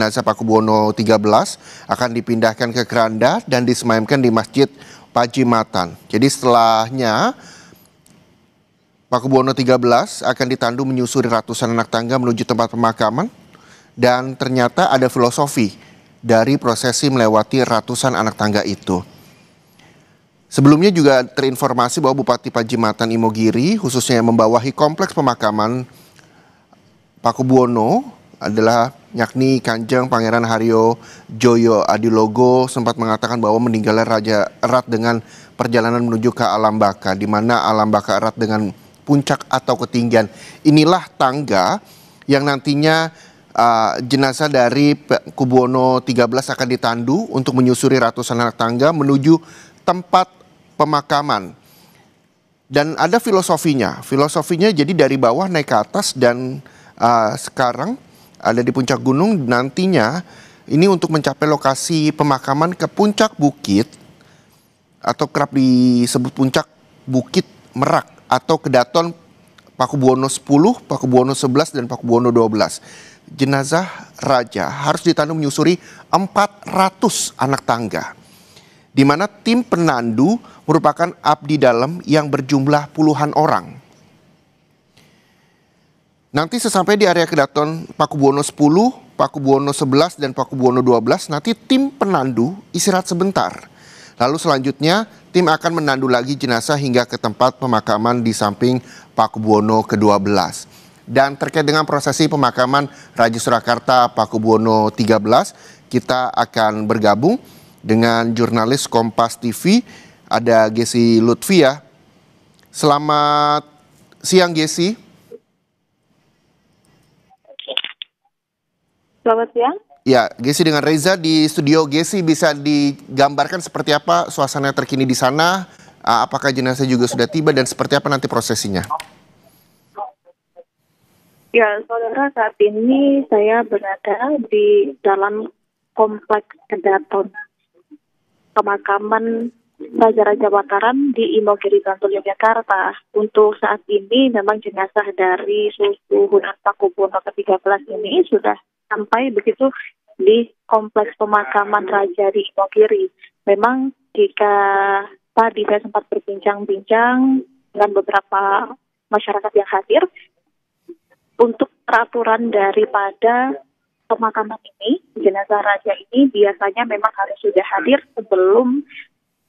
jenazah Pakubuwono XIII akan dipindahkan ke keranda dan disemayamkan di Masjid Pajimatan. Jadi setelahnya Pakubuwono XIII akan ditandu menyusuri ratusan anak tangga menuju tempat pemakaman, dan ternyata ada filosofi dari prosesi melewati ratusan anak tangga itu. Sebelumnya juga terinformasi bahwa Bupati Pajimatan Imogiri khususnya yang membawahi kompleks pemakaman Pakubuwono adalah yakni Kanjeng Pangeran Haryo Joyo Adilogo sempat mengatakan bahwa meninggalnya Raja erat dengan perjalanan menuju ke alam baka, di mana alam baka erat dengan puncak atau ketinggian. Inilah tangga yang nantinya jenazah dari Pakubuwono XIII akan ditandu untuk menyusuri ratusan anak tangga menuju tempat pemakaman. Dan ada filosofinya jadi dari bawah naik ke atas, dan sekarang ada di puncak gunung. Nantinya ini untuk mencapai lokasi pemakaman ke puncak bukit atau kerap disebut puncak Bukit Merak atau Kedaton Pakubuwono X, Pakubuwono XI, dan Pakubuwono XII. Jenazah raja harus ditandu menyusuri 400 anak tangga, di mana tim penandu merupakan abdi dalam yang berjumlah puluhan orang. Nanti sesampai di area Kedaton Pakubuwono X, Pakubuwono XI, dan Pakubuwono XII, nanti tim penandu istirahat sebentar. Lalu selanjutnya tim akan menandu lagi jenazah hingga ke tempat pemakaman di samping Pakubuwono ke-12. Dan terkait dengan prosesi pemakaman Raja Surakarta Pakubuwono XIII, kita akan bergabung dengan jurnalis Kompas TV, ada Gesi Lutfia. Selamat siang, Gesi. Selamat siang. Ya, Gesi dengan Reza di studio. Gesi, bisa digambarkan seperti apa suasana terkini di sana? Apakah jenazah juga sudah tiba dan seperti apa nanti prosesinya? Ya, saudara, saat ini saya berada di dalam kompleks Kedaton pemakaman Raja-Raja Mataram di Imogiri, Bantul, Yogyakarta. Untuk saat ini memang jenazah dari Susuhunan Pakubuwono ke-13 ini sudah sampai begitu di kompleks pemakaman Raja di Imogiri. Memang jika tadi saya sempat berbincang-bincang dengan beberapa masyarakat yang hadir, untuk peraturan daripada pemakaman ini, jenazah raja ini biasanya memang harus sudah hadir sebelum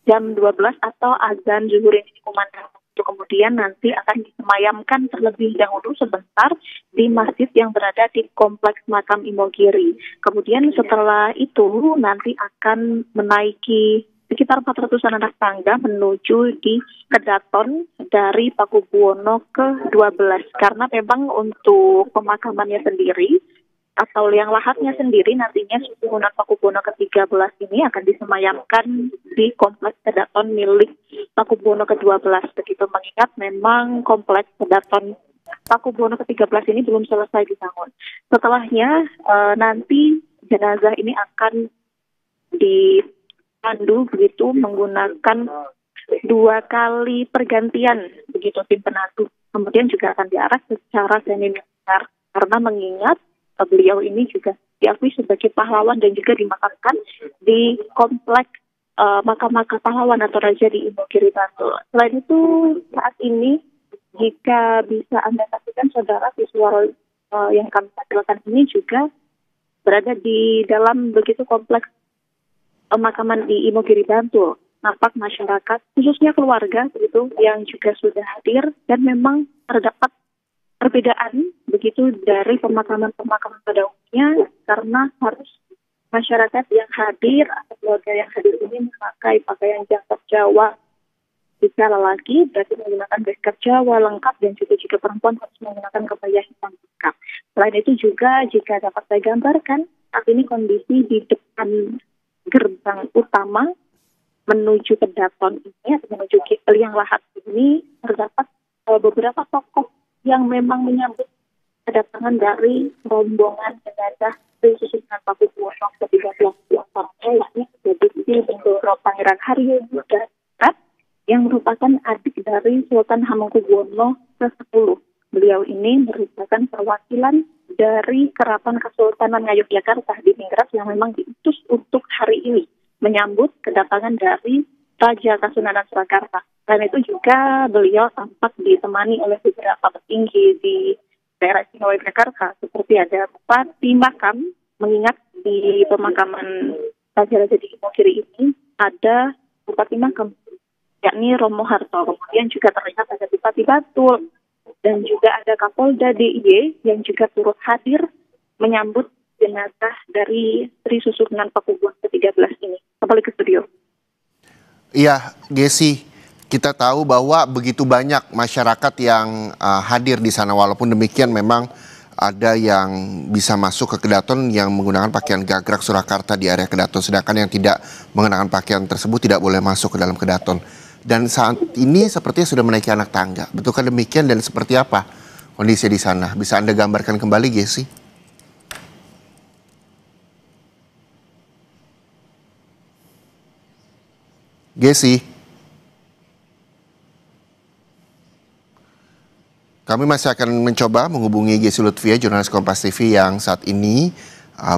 jam 12 atau azan zuhur yang dikumandangkan. Kemudian nanti akan disemayamkan terlebih dahulu sebentar di masjid yang berada di kompleks makam Imogiri. Kemudian setelah itu nanti akan menaiki sekitar 400 anak tangga menuju di Kedaton dari Pakubuwono ke-12. Karena memang untuk pemakamannya sendiri atau liang lahatnya sendiri nantinya Susuhunan Pakubuwono ke-13 ini akan disemayamkan di kompleks Kedaton milik Pakubuwono ke-12. Begitu mengingat memang kompleks Kedaton Pakubuwono ke-13 ini belum selesai dibangun. Setelahnya nanti jenazah ini akan dipandu begitu menggunakan 2 kali pergantian begitu tim penandu. Kemudian juga akan diarak secara semi-militer karena mengingat beliau ini juga diakui sebagai pahlawan dan juga dimakamkan di kompleks makam-makam pahlawan atau raja di Imogiri, Bantul. Selain itu, saat ini jika bisa Anda saksikan, saudara, visual yang kami tampilkan ini juga berada di dalam begitu kompleks pemakaman di Imogiri, Bantul. Nampak masyarakat, khususnya keluarga begitu, yang juga sudah hadir, dan memang terdapat perbedaan begitu dari pemakaman-pemakaman pada umumnya karena harus masyarakat yang hadir atau keluarga yang hadir ini memakai pakaian jangkar Jawa. Jika lelaki berarti menggunakan beskap Jawa lengkap, dan juga jika perempuan harus menggunakan kebaya hitam lengkap. Selain itu juga jika dapat saya gambarkan, saat ini kondisi di depan gerbang utama menuju Kedaton ini atau menuju liang lahat ini terdapat beberapa tokoh yang memang menyambut kedatangan dari rombongan jenazah dari Susuhunan Pakubuwono ke-13 yakni Gusti Bendoro Pangeran Haryo Joyo yang merupakan adik dari Sultan Hamengkubuwono ke-10. Beliau ini merupakan perwakilan dari Keraton Kesultanan Ngayogyakarta di Ningrat yang memang diutus untuk hari ini menyambut kedatangan dari Raja Kasunanan Surakarta. Selain itu juga beliau tampak ditemani oleh beberapa petinggi di daerah istimewa Yogyakarta, seperti ada Bupati Makam, mengingat di pemakaman Raja-Raja di Imogiri ini ada Bupati Makam, yakni Romo Harto. Kemudian juga terlihat ada Bupati Batul, dan juga ada Kapolda DIY yang juga turut hadir menyambut jenazah dari Sri Susunan Pakubuwono ke-13 ini. Kembali ke studio. Iya, Gesi, kita tahu bahwa begitu banyak masyarakat yang hadir di sana. Walaupun demikian memang ada yang bisa masuk ke Kedaton yang menggunakan pakaian gagrak Surakarta di area Kedaton. Sedangkan yang tidak mengenakan pakaian tersebut tidak boleh masuk ke dalam Kedaton. Dan saat ini sepertinya sudah menaiki anak tangga. Betulkah demikian dan seperti apa kondisi di sana? Bisa Anda gambarkan kembali, Gesi? Gesi, kami masih akan mencoba menghubungi Gesi Lutfia, jurnalis Kompas TV yang saat ini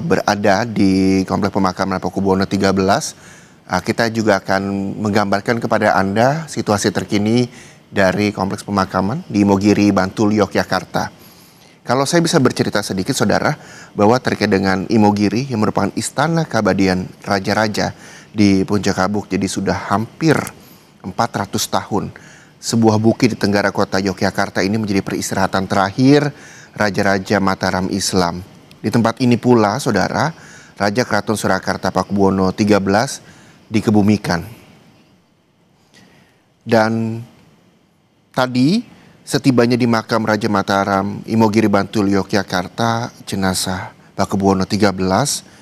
berada di Komplek Pemakaman Pakubuwono 13. Kita juga akan menggambarkan kepada Anda situasi terkini dari Kompleks Pemakaman di Imogiri, Bantul, Yogyakarta. Kalau saya bisa bercerita sedikit, saudara, bahwa terkait dengan Imogiri yang merupakan istana keabadian raja-raja di Puncak Kabuk, jadi sudah hampir 400 tahun. Sebuah bukit di tenggara kota Yogyakarta ini menjadi peristirahatan terakhir Raja-Raja Mataram Islam. Di tempat ini pula, saudara, Raja Keraton Surakarta Pakubuwono 13 dikebumikan. Dan tadi setibanya di makam Raja Mataram Imogiri Bantul Yogyakarta, jenazah Pakubuwono 13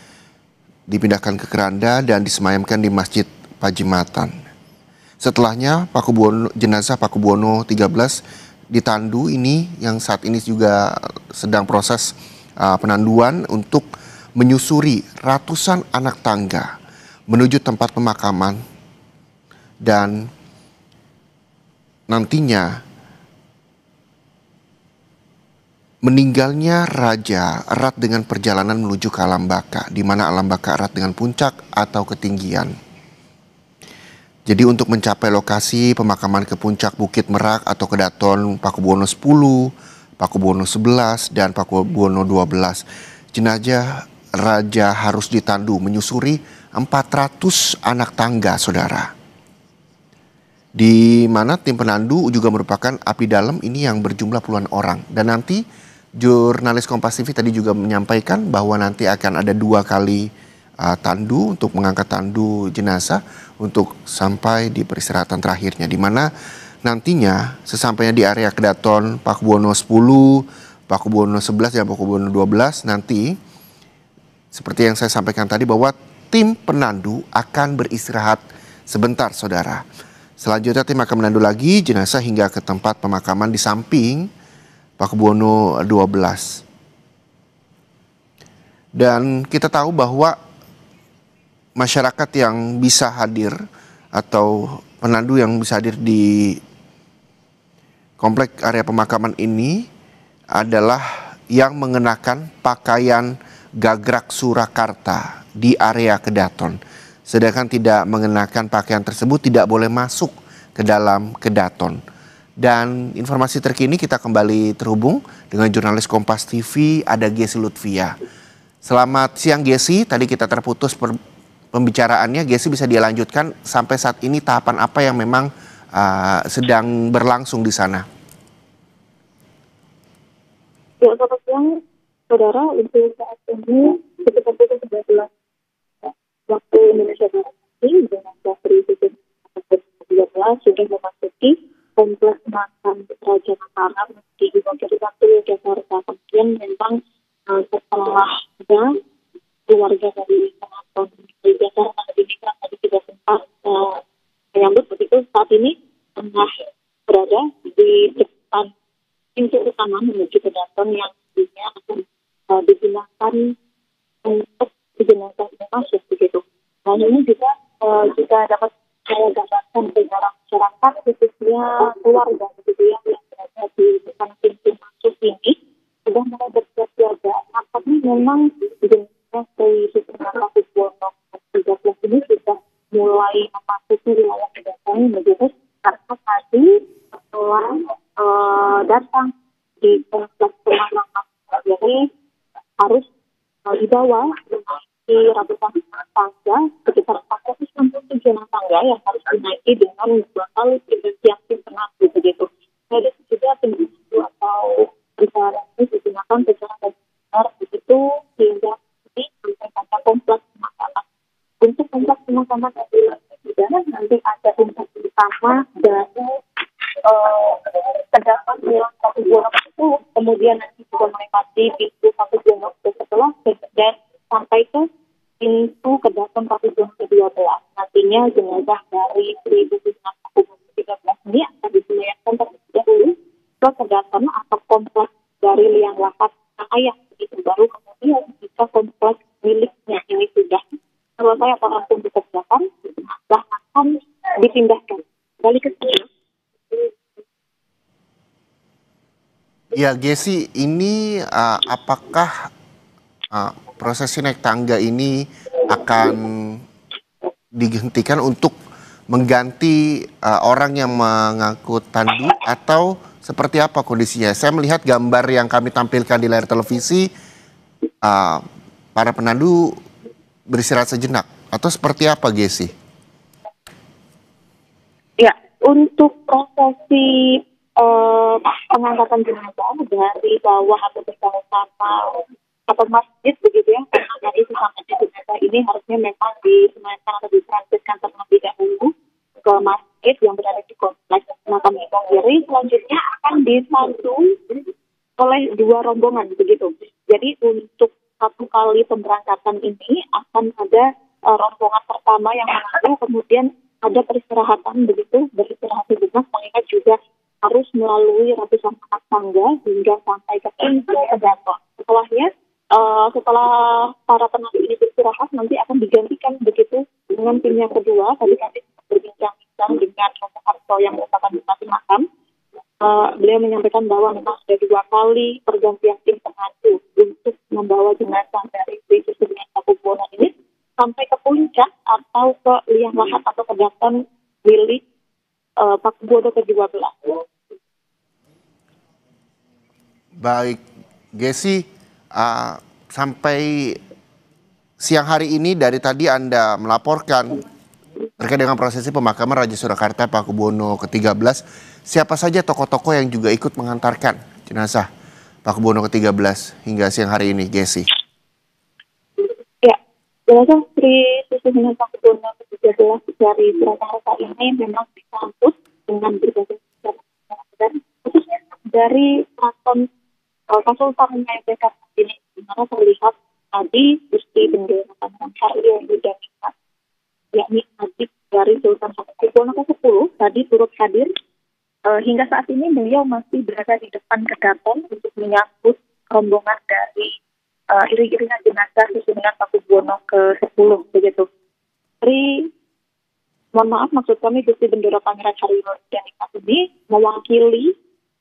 dipindahkan ke keranda dan disemayamkan di Masjid Pajimatan. Setelahnya jenazah Pakubuwono 13 ditandu ini yang saat ini juga sedang proses penanduan untuk menyusuri ratusan anak tangga menuju tempat pemakaman, dan nantinya meninggalnya raja erat dengan perjalanan menuju ke alam baka, di mana alam baka erat dengan puncak atau ketinggian. Jadi untuk mencapai lokasi pemakaman ke puncak Bukit Merak atau Kedaton Pakubuwono 10, Pakubuwono 11, dan Pakubuwono 12, jenazah raja harus ditandu menyusuri 400 anak tangga, saudara. Di mana tim penandu juga merupakan abdi dalam ini yang berjumlah puluhan orang. Dan nanti jurnalis Kompas TV tadi juga menyampaikan bahwa nanti akan ada 2 kali tandu untuk mengangkat tandu jenazah untuk sampai di peristirahatan terakhirnya, di mana nantinya sesampainya di area Kedaton Pakubuwono 10, Pakubuwono 11 dan Pakubuwono 12 nanti seperti yang saya sampaikan tadi bahwa tim penandu akan beristirahat sebentar, saudara. Selanjutnya tim akan menandu lagi jenazah hingga ke tempat pemakaman di samping Pakubuwono 12. Dan kita tahu bahwa masyarakat yang bisa hadir atau penandu yang bisa hadir di komplek area pemakaman ini adalah yang mengenakan pakaian gagrak Surakarta di area Kedaton. Sedangkan tidak mengenakan pakaian tersebut tidak boleh masuk ke dalam Kedaton. Dan informasi terkini kita kembali terhubung dengan jurnalis Kompas TV, ada Gesi Lutfia. Selamat siang, Gesi. Tadi kita terputus pembicaraannya. Gesi, bisa dilanjutkan sampai saat ini tahapan apa yang memang sedang berlangsung di sana? Ya, selamat siang, saudara. Untuk saat ini sekitar pukul 11 waktu Indonesia Barat ini, jenazah Sri Susunan sudah memasuki kompleks makam Raja Mataram di Imogiri Bantul, Yogyakarta. Kemudian memang setelah ada keluarga dari Keraton Yogyakarta tadi tidak sempat menyambut, begitu saat ini tengah berada di depan pintu utama menuju ke Kedaton yang nantinya akan digunakan untuk jenazah ini masuk, begitu. Nah, ini juga dapat saya gambarkan secara masyarakat, khususnya keluarga begitu yang berada di depan pintu masuk ini sudah mulai bersiap siaga Susunan Pakubuwono ke-13 ini sudah mulai memasuki wilayah Kedatangan begitu, karena tadi setelah datang di kompleks pemakaman jadi harus dibawa di ratusan tangga, sekitar 467 tangga yang harus dinaiki dengan 2 kali pergantian tim penangguh begitu. Jadi juga tim itu atau perjalanan ini digunakan secara reguler begitu hingga ini sampai pada kompleks pemakaman. Untuk kompleks pemakaman juga nanti ada kompleks utama dari terdapat wilayah Pakubuwono ke-10, kemudian nanti juga melewati pintu Pakubuwono ke-11 dan sampai ke pintu kedaton Pakubuwono ke-12. Nantinya jenazah dari 1.000 Pakubuwono ke-13 ini akan disemayamkan terlebih dahulu ke kedaton atau kompleks dari Liang Lahat Sang Ayah. Itu baru kemudian jika kompleks miliknya ini sudah selesai atau langsung dikerjakan, jenazah akan dipindahkan balik ke sini. Ya, Gesi, ini apakah prosesi naik tangga ini akan dihentikan untuk mengganti orang yang mengangkut tandu atau seperti apa kondisinya? Saya melihat gambar yang kami tampilkan di layar televisi, para penandu beristirahat sejenak atau seperti apa, Gesi? Ya, untuk prosesi pengangkatan jenazah dari bawah atau bersama-sama atau masjid begitu ya, karena dari sesampainya jenazah ini harusnya memang disemayamkan atau ditransitkan terlebih dahulu ke masjid yang berada di kompleks makam Ipong Giri. Selanjutnya akan disambung oleh 2 rombongan begitu. Jadi untuk 1 kali pemberangkatan ini akan ada rombongan pertama yang menunggu, kemudian ada peristirahatan begitu, beristirahat sejenak, mengingat juga harus melalui ratusan tangga hingga sampai ke pintu kedaton. Setelah para penandu ini beristirahat, nanti akan digantikan begitu dengan tim yang kedua. Tadi kami berbincang-bincang dengan Romo Harto yang merupakan bupati Makam. Beliau menyampaikan bahwa memang ada 2 kali pergantian tim penandu untuk membawa jenazah dari Susunan Pakubuwono ini sampai ke puncak atau ke Liang Lahat atau kedaton milik Pakubuwono ke-12. Baik, Gesi, sampai siang hari ini dari tadi Anda melaporkan terkait dengan prosesi pemakaman Raja Surakarta Pakubuwono ke-13. Siapa saja tokoh-tokoh yang juga ikut mengantarkan jenazah Pakubuwono ke-13 hingga siang hari ini, Gesi? Ya, jenazah Sri Susunan Pakubuwono ke-13 dari Surakarta ini memang disambut dengan berbagai dan khususnya dari Keraton Kasultanan Yogyakarta ini, di mana terlihat tadi Gusti Bendera Pangeran Haryo Yudaningrat, yakni adik dari Sultan Pakubuwono ke-10, tadi turut hadir. Hingga saat ini beliau masih berada di depan kedaton untuk menyambut rombongan dari iring-iringan jenazah Susunan Pakubuwono ke-10 begitu. Mohon maaf, maksud kami Gusti Bendera Pangeran Haryo Yudaningrat ini mewakili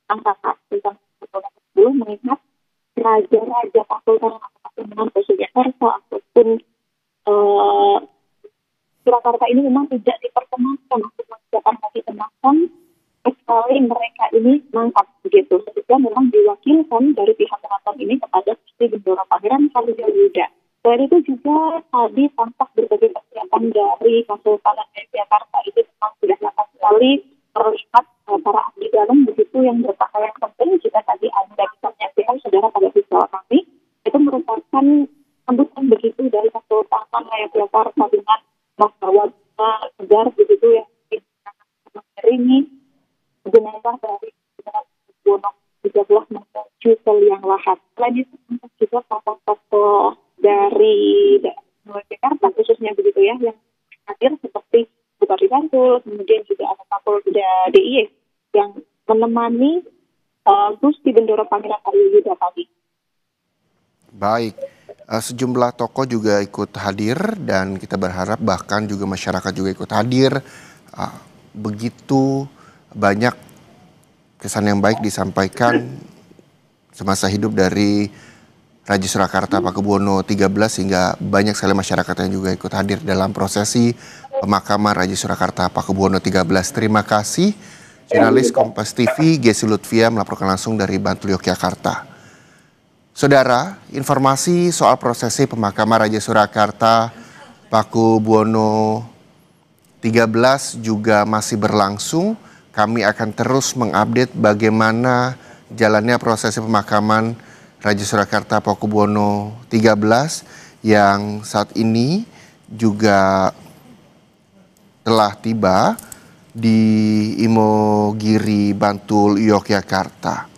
angkatan Sultan Pakubuwono ke-10, mengingat raja-raja Pasultanan atau Pasundan Yogyakarta ataupun Surakarta ini memang tidak diperkenankan untuk mengerjakan haji tenangkan kecuali mereka ini mangkat begitu. Sehingga memang diwakilkan dari pihak keraton ini kepada Gusti Bendera Pangeran Haryo Yuda. Selain itu juga tadi tampak berbagai persiapan dari Kasultanan Yogyakarta itu memang sudah lama sekali terlihat para abdi dalam begitu yang berpakaian penting. Jika tadi Anda bisa menyaksikan saudara pada visual kami, itu merupakan sambutan begitu dari Kasultanan Yogyakarta dengan membawa segar begitu yang mengiringi jenazah dari Pakubuwono 13 menuju ke Liang Lahat. Selain itu juga tokoh-tokoh dari Yogyakarta khususnya begitu ya yang hadir seperti Bupati Bantul, kemudian juga ada Kapolda DIY yang menemani Gusti Bendera Pangeran Haryo Yuda tadi. Baik, sejumlah tokoh juga ikut hadir dan kita berharap bahkan juga masyarakat juga ikut hadir. Begitu banyak kesan yang baik disampaikan semasa hidup dari Raja Surakarta Pakubuwono XIII sehingga banyak sekali masyarakat yang juga ikut hadir dalam prosesi pemakaman Raja Surakarta Pakubuwono XIII. Terima kasih jurnalis Kompas TV Gesi Lutfia melaporkan langsung dari Bantul, Yogyakarta. Saudara, informasi soal prosesi pemakaman Raja Surakarta Pakubuwono XIII juga masih berlangsung. Kami akan terus mengupdate bagaimana jalannya prosesi pemakaman Raja Surakarta Pakubuwono XIII yang saat ini juga telah tiba di Imogiri, Bantul, Yogyakarta.